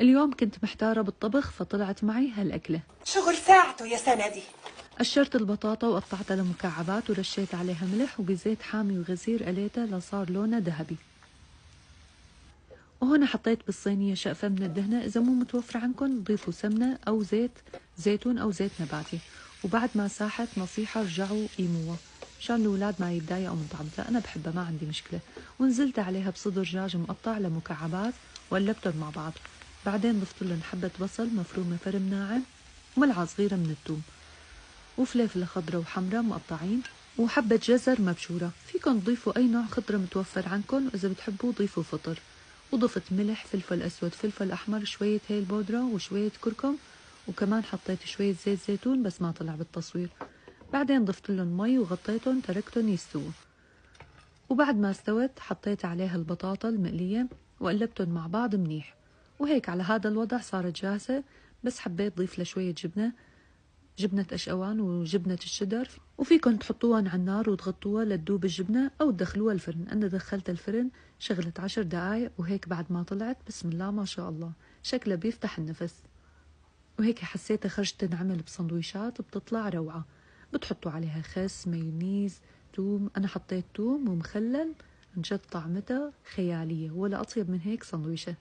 اليوم كنت محتارة بالطبخ فطلعت معي هالأكلة. شغل ساعته يا سندي. قشرت البطاطا وقطعتها لمكعبات ورشيت عليها ملح وبزيت حامي وغزير قليتها لصار لونها ذهبي. وهنا حطيت بالصينية شقفة من الدهنة، إذا مو متوفر عندكم ضيفوا سمنة أو زيت زيتون أو زيت نباتي. وبعد ما ساحت نصيحة رجعوا قيموها مشان الأولاد ما يتضايقوا من طعمتها، أنا بحبها ما عندي مشكلة. ونزلت عليها بصدر دجاج مقطع لمكعبات وقلبتهم مع بعض. بعدين ضفت لهم حبة بصل مفرومة فرم ناعم وملعقة صغيرة من الثوم وفليفلة خضرة وحمرة مقطعين وحبة جزر مبشورة. فيكن تضيفوا أي نوع خضرة متوفر عندكم، وإذا بتحبوا ضيفوا فطر. وضفت ملح، فلفل أسود، فلفل أحمر، شوية هيل بودرة وشوية كركم، وكمان حطيت شوية زيت زيتون بس ما طلع بالتصوير. بعدين ضفت لهم مي وغطيتهم تركتهم يستووا. وبعد ما استوت حطيت عليها البطاطا المقلية وقلبتهم مع بعض منيح. وهيك على هذا الوضع صارت جاهزة. بس حبيت ضيف لها شوية جبنة أشقوان وجبنة الشدر، وفيكن تحطوها على النار وتغطوها لتذوب الجبنة أو تدخلوها الفرن. أنا دخلت الفرن شغلت 10 دقايق وهيك بعد ما طلعت بسم الله ما شاء الله شكلها بيفتح النفس. وهيك حسيتها خرجت تنعمل بسندويشات بتطلع روعة. بتحطوا عليها خس، مايونيز، توم. أنا حطيت توم ومخلل، عن جد طعمتها خيالية ولا أطيب من هيك سندويشة.